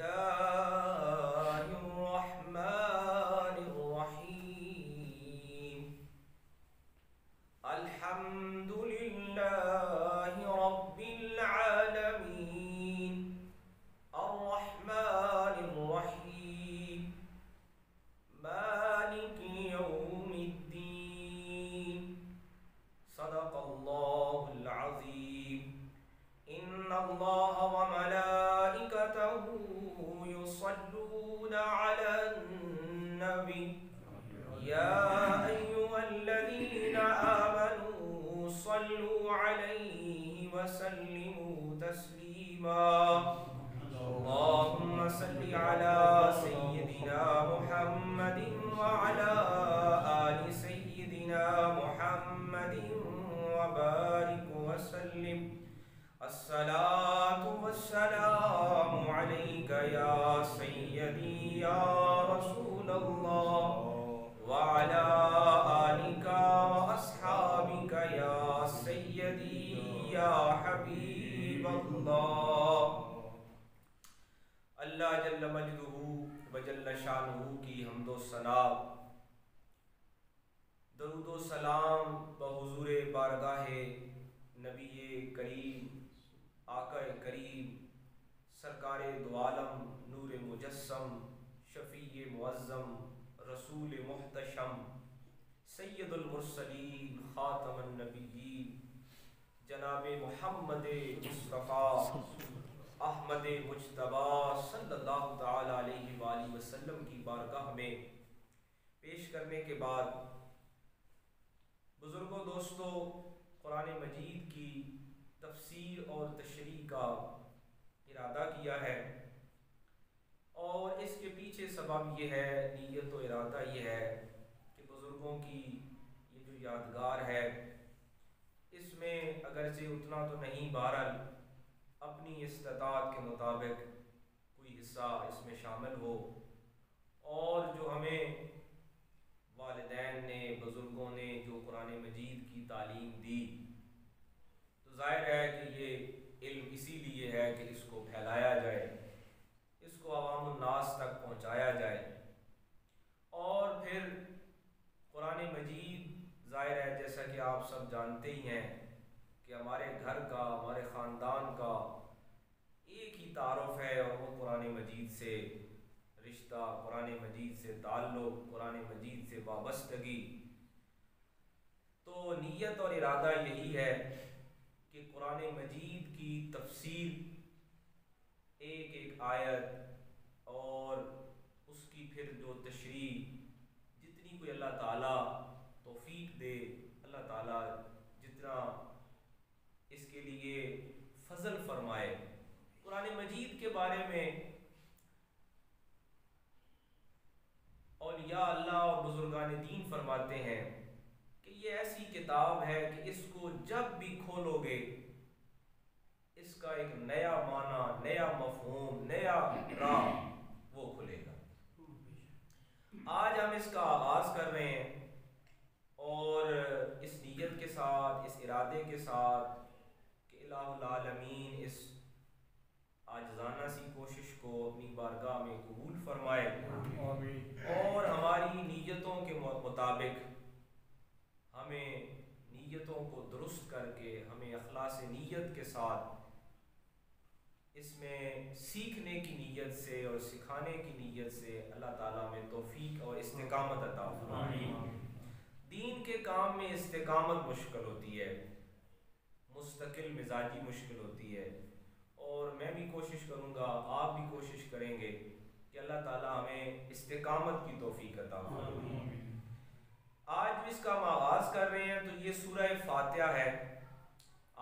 الله الرحمن الرحيم الحمد لله رب العالمين الرحمن الرحيم مالك يوم الدين صدق الله العظيم إن الله وملائكته يصلون على النبي يا أيها الذين آمنوا صلوا عليه وسلموا تسليما اللهم صل على سيدنا محمد وعلى آل سيدنا محمد وبارك وسلم الصلاة والسلام عليك يا سيدي يا رسول الله وعلى آلك وأصحابك يا سيدي يا حبيب الله. اللہ جل مجدہ وجل شانہ کی حمد و ثنا، درود و سلام بحضور بارگاہ نبی کریم آقا کریم سرکار دو عالم نور مجسم شفیع معظم رسول محتشم سید المرسلین خاتم النبیین جناب محمد مصطفیٰ احمد مجتبیٰ صلی اللہ تعالی علیہ وآلہ وسلم کی بارگاہ میں پیش کرنے کے بعد بزرگوں دوستو، قرآن مجید کی تفسیر اور تشریح کا ارادہ کیا ہے، اور اس کے پیچھے سبب یہ ہے، نیت و ارادہ یہ ہے کہ بزرگوں کی یہ جو یادگار ہے اس میں اگرچہ اتنا تو نہیں، بہرحال اپنی استطاعت کے مطابق کوئی حصہ اس میں شامل ہو، اور جو ہمیں والدین نے بزرگوں نے جو قرآن مجید کی تعلیم دی، تو ظاہر ہے کہ یہ علم اسی لیے ہے کہ اس کو پھیلایا جائے، اس کو عوام الناس تک پہنچایا جائے. اور پھر قرآن مجید ظاہر ہے جیسا کہ آپ سب جانتے ہی ہیں کہ ہمارے گھر کا، ہمارے خاندان کا ایک ہی تعارف ہے، اور وہ قرآن مجید سے رشتہ، قرآن مجید سے تعلق، قرآن مجید سے وابستگی. تو نیت اور ارادہ یہی ہے کہ قرآن مجید کی تفسیر، ایک ایک آیت اور اس کی پھر جو تشریح، جتنی کوئی اللہ تعالیٰ توفیق دے، اللہ تعالیٰ جتنا اس کے لیے فضل فرمائے. قرآن مجید کے بارے میں اولیاء اللہ اور بزرگان دین فرماتے ہیں کہ یہ ایسی کتاب ہے کہ اس کو جب بھی کھولو گے اس کا ایک نیا معنی، نیا مفہوم، نیا راہ وہ کھلے گا. آج ہم اس کا آغاز کر رہے ہیں، اور اس نیت کے ساتھ، اس ارادے کے ساتھ کہ الہ العالمین اس عاجزانہ سی کوشش کو اپنی بارگاہ میں قبول فرمائے، اور ہماری نیتوں کے مطابق ہمیں نیتوں کو درست کر کے، ہمیں اخلاص نیت کے ساتھ اس میں سیکھنے کی نیت سے اور سکھانے کی نیت سے اللہ تعالیٰ میں توفیق اور استقامت عطا فرمائے. دین کے کام میں استقامت مشکل ہوتی ہے، مستقل مزاجی مشکل ہوتی ہے، اور میں بھی کوشش کروں گا، آپ بھی کوشش کریں گے کہ اللہ تعالیٰ ہمیں استقامت کی توفیق عطا فرمائے. آج بھی اس کا ہم آغاز کر رہے ہیں تو یہ سورہ فاتحہ ہے.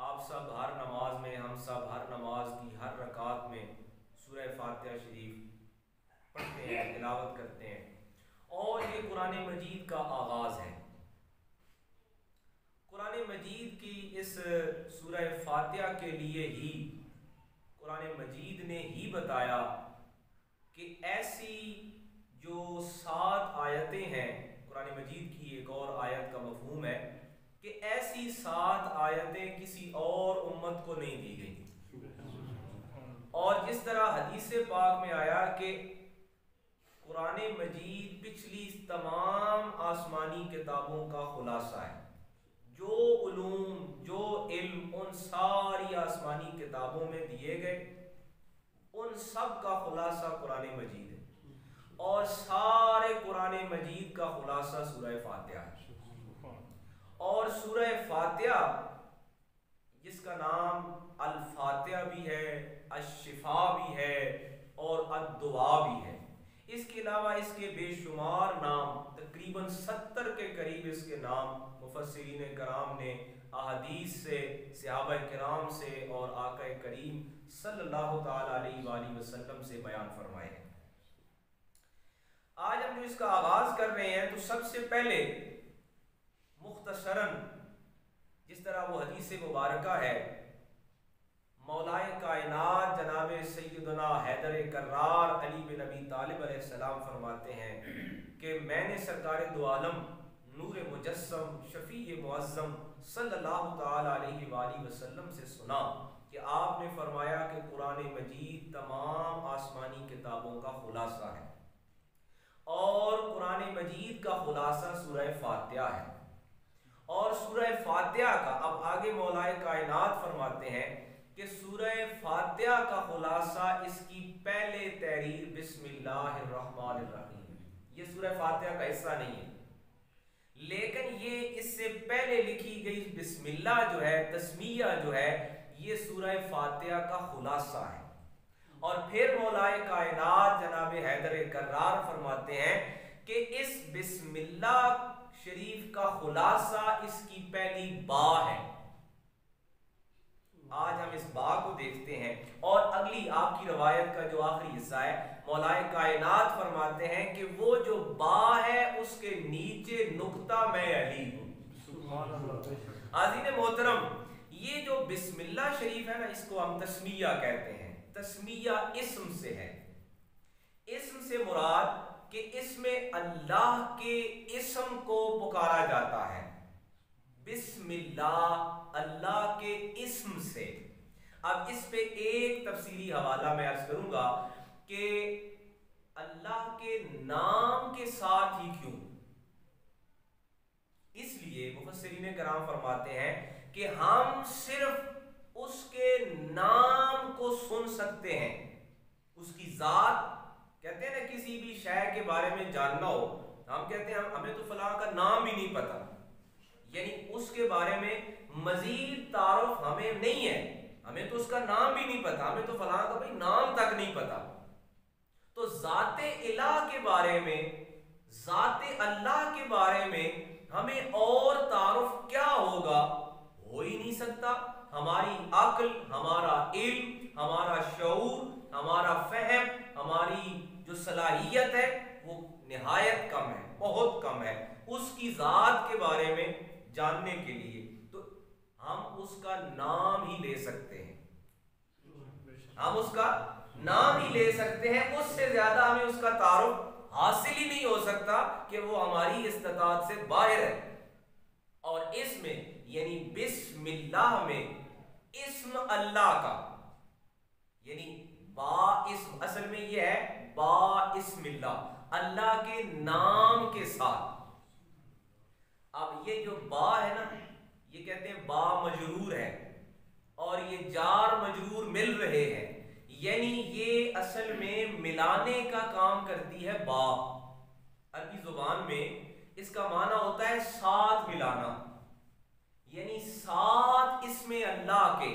آپ سب ہر نماز میں، ہم سب ہر نماز کی ہر رکعت میں سورہ فاتحہ شریف پڑھتے ہیں، تلاوت کرتے ہیں، اور یہ قرآن مجید کا آغاز ہے. قرآن مجید کی اس سورہ فاتحہ کے لیے ہی قرآن مجید نے ہی بتایا کہ ایسی جو 7 آیتیں ہیں، قرآن مجید کی ایک اور آیت کا مفہوم ہے کہ ایسی 7 آیتیں کسی اور امت کو نہیں دی گئی، اور جس طرح حدیث پاک میں آیا کہ قرآن مجید پچھلی تمام آسمانی کتابوں کا خلاصہ ہے، جو علوم جو علم ان ساری آسمانی کتابوں میں دیے گئے ان سب کا خلاصہ قرآن مجید ہے، اور سارے قرآن مجید کا خلاصہ سورہ فاتحہ ہے۔ اور سورہ فاتحہ جس کا نام الفاتحہ بھی ہے، الشفا بھی ہے اور الدعا بھی ہے، اس کے علاوہ اس کے بے شمار نام، تقریباً 70 کے قریب اس کے نام مفسرین کرام نے احادیث سے، صحابہ کرام سے اور آقا کریم صلی اللہ تعالی علیہ وآلہ وسلم سے بیان فرمائے ہیں۔ آج ہم جو اس کا آغاز کر رہے ہیں تو سب سے پہلے مختصراً جس طرح وہ حدیث مبارکہ ہے، مولائے کائنات جناب سیدنا حیدر کرار علی بن ابی طالب علیہ السلام فرماتے ہیں کہ میں نے سرکار دو عالم نور مجسم شفیع معظم صلی اللہ تعالی علیہ وآلہ وسلم سے سنا کہ آپ نے فرمایا کہ قرآن مجید تمام آسمانی کتابوں کا خلاصہ ہے، اور قرآن مجید کا خلاصہ سورہ فاتحہ ہے، اور سورہ فاتحہ کا اب آگے مولائے کائنات فرماتے ہیں کہ سورہ فاتحہ کا خلاصہ اس کی پہلے تحریر بسم اللہ الرحمن الرحیم، یہ سورہ فاتحہ کا حصہ نہیں ہے، لیکن یہ اس سے پہلے لکھی گئی بسم اللہ جو ہے، تسمیہ جو ہے، یہ سورہ فاتحہ کا خلاصہ ہے۔ اور پھر مولائے کائنات جناب حیدر کرار فرماتے ہیں کہ اس بسم اللہ شریف کا خلاصہ اس کی پہلی با ہے۔ آج ہم اس با کو دیکھتے ہیں، اور اگلی آپ کی روایت کا جو آخری حصہ ہے، مولائے کائنات فرماتے ہیں کہ وہ جو با ہے اس کے نیچے نقطہ میں علی ہوں۔ سبحان اللہ۔ عزیز محترم، یہ جو بسم اللہ شریف ہے نا، اس کو ہم تسمیہ کہتے ہیں۔ تسمیہ اسم سے ہے، اسم سے مراد کہ اس میں اللہ کے اسم کو پکارا جاتا ہے، بسم اللہ، اللہ کے اسم سے۔ اب اس پہ ایک تفصیلی حوالہ میں عرض کروں گا کہ اللہ کے نام کے ساتھ ہی کیوں؟ اس لیے مفسرین کرام فرماتے ہیں کہ ہم صرف اس کے نام کو سن سکتے ہیں، اس کی ذات، کہتے ہیں نا کسی بھی شے کے بارے میں جاننا ہو، ہم کہتے ہیں ہمیں تو فلاں کا نام ہی نہیں پتا، یعنی اس کے بارے میں مزید تعارف ہمیں نہیں ہے، ہمیں تو اس کا نام بھی نہیں پتا، ہمیں تو فلاں کا بھائی نام تک نہیں پتا۔ تو ذات الہ کے بارے میں، ذات اللہ کے بارے میں ہمیں اور تعارف کیا ہوگا؟ ہو ہی نہیں سکتا۔ ہماری عقل، ہمارا علم، ہمارا شعور، ہمارا فہم، ہماری جو صلاحیت ہے وہ نہایت کم ہے، بہت کم ہے اس کی ذات کے بارے میں جاننے کے لیے۔ تو ہم اس کا نام ہی لے سکتے ہیں، ہم اس کا نام ہی لے سکتے ہیں، اس سے زیادہ ہمیں اس کا تعارف حاصل ہی نہیں ہو سکتا کہ وہ ہماری استطاعت سے باہر ہے۔ اور اس میں یعنی بسم اللہ میں اسم اللہ کا، یعنی با اسم، اصل میں یہ ہے با اسم اللہ، اللہ کے نام کے ساتھ۔ اب یہ جو با ہے نا، یہ کہتے ہیں با مجرور ہے، اور یہ جار مجرور مل رہے ہیں، یعنی یہ اصل میں ملانے کا کام کرتی ہے با۔ عربی زبان میں اس کا معنی ہوتا ہے ساتھ ملانا، یعنی ساتھ اسم اللہ کے،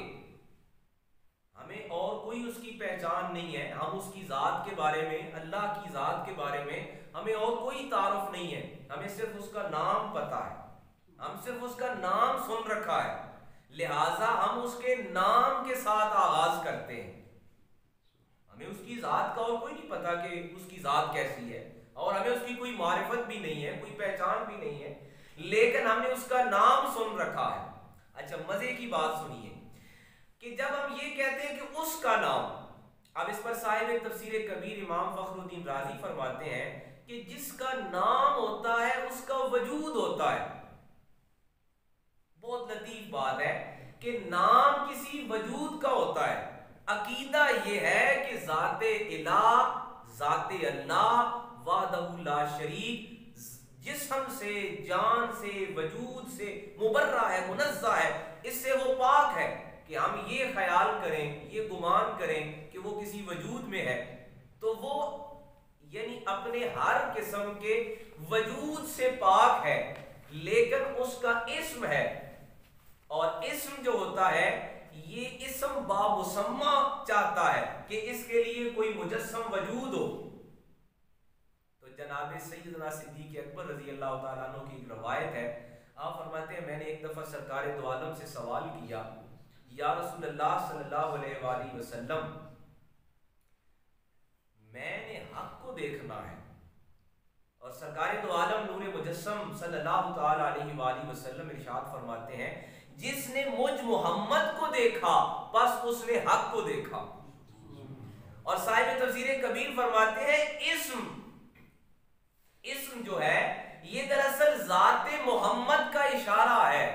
ہمیں اور کوئی اس کی پہچان نہیں ہے، ہم اس کی ذات کے بارے میں، اللہ کی ذات کے بارے میں ہمیں اور کوئی تعارف نہیں ہے، ہمیں صرف اس کا نام پتا ہے، ہم صرف اس کا نام سن رکھا ہے، لہٰذا ہم اس کے نام کے ساتھ آغاز کرتے ہیں، ہمیں اس کی ذات کا اور کوئی نہیں پتا کہ اس کی ذات کیسی ہے، اور ہمیں اس کی کوئی معرفت بھی نہیں ہے، کوئی پہچان بھی نہیں ہے، لیکن ہم نے اس کا نام سن رکھا ہے۔ اچھا، مزے کی بات سنیے کہ جب ہم یہ کہتے ہیں کہ اس کا نام، اب اس پر صاحب تفسیر کبیر امام فخر الدین رازی فرماتے ہیں کہ جس کا نام ہوتا ہے اس کا وجود ہوتا ہے۔ بہت لطیف بات ہے کہ نام کسی وجود کا ہوتا ہے، عقیدہ یہ ہے کہ ذات الہ، ذات اللہ وحدہ لا شریک، جسم سے، جان سے، وجود سے مبرہ ہے، منزہ ہے، اس سے وہ پاک ہے کہ ہم یہ خیال کریں، یہ گمان کریں کہ وہ کسی وجود میں ہے، تو وہ یعنی اپنے ہر قسم کے وجود سے پاک ہے، لیکن اس کا اسم ہے، اور اسم جو ہوتا ہے یہ اسم بامسمہ چاہتا ہے کہ اس کے لیے کوئی مجسم وجود ہو۔ تو جناب سیدنا صدیق اکبر رضی اللہ تعالیٰ عنہ کی ایک روایت ہے، آپ فرماتے ہیں میں نے ایک دفعہ سرکار دو عالم سے سوال کیا، یا رسول اللہ صلی اللہ علیہ وآلہ وسلم، میں نے حق کو دیکھنا ہے، اور سرکار دو عالم نور مجسم صلی اللہ تعالیٰ علیہ وآلہ وسلم ارشاد فرماتے ہیں جس نے مجھ محمد کو دیکھا بس اس نے حق کو دیکھا۔ اور صاحب تفسیر کبیر فرماتے ہیں اسم جو ہے یہ دراصل ذات محمد کا اشارہ ہے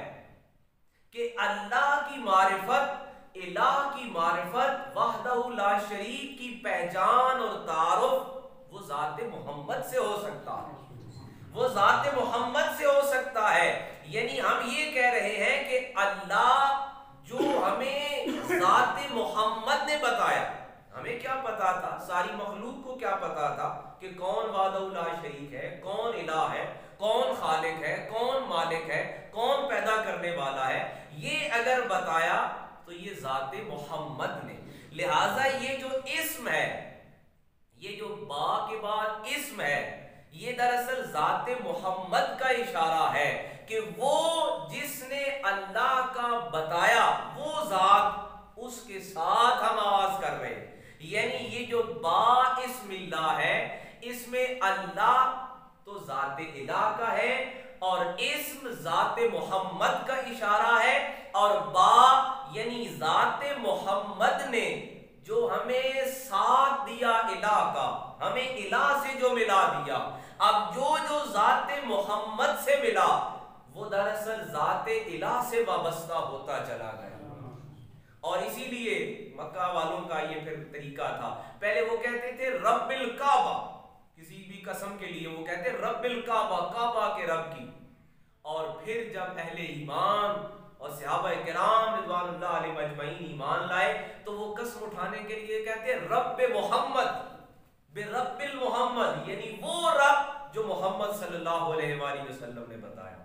کہ اللہ کی معرفت، الہ کی معرفت، وحدہ لا شریک کی پہچان اور تعارف وہ ذات محمد سے ہو سکتا ہے، وہ ذات محمد سے ہو سکتا ہے۔ یعنی ہم یہ کہہ رہے ہیں کہ اللہ جو ہمیں ذات محمد نے بتایا، ہمیں کیا پتا تھا، ساری مخلوق کو کیا پتا تھا کہ کون وحدہ لا شریک ہے، کون الہ ہے، کون خالق ہے، کون مالک ہے، کون پیدا کرنے والا ہے، یہ اگر بتایا تو یہ ذات محمد نے۔ لہٰذا یہ جو اسم ہے، یہ جو با کے بعد اسم ہے، یہ دراصل ذات محمد کا اشارہ ہے کہ وہ جس نے اللہ کا بتایا وہ ذات، اس کے ساتھ ہم آواز کر رہے ہیں۔ یعنی یہ جو با اسم اللہ ہے، اس میں اللہ تو ذات الہ کا ہے اور اسم ذات محمد کا اشارہ ہے، اور با یعنی ذات محمد نے جو ہمیں ساتھ دیا الہ کا، ہمیں الہ سے جو ملا دیا، اب جو ذات محمد سے ملا وہ دراصل ذات الہ سے وابستہ ہوتا چلا گیا۔ اور اسی لیے مکہ والوں کا یہ پھر طریقہ تھا، پہلے وہ کہتے تھے رب الکعبہ، کسی بھی قسم کے لیے وہ کہتے رب الکعبہ، کعبہ کے رب کی، اور پھر جب اہل ایمان اور صحابہ کرام رضوان اللہ علیہ مجمعین ایمان لائے تو وہ قسم اٹھانے کے لیے کہتے ہیں رب محمد، برب المحمد، یعنی وہ رب جو محمد صلی اللہ علیہ وآلہ وسلم نے بتایا۔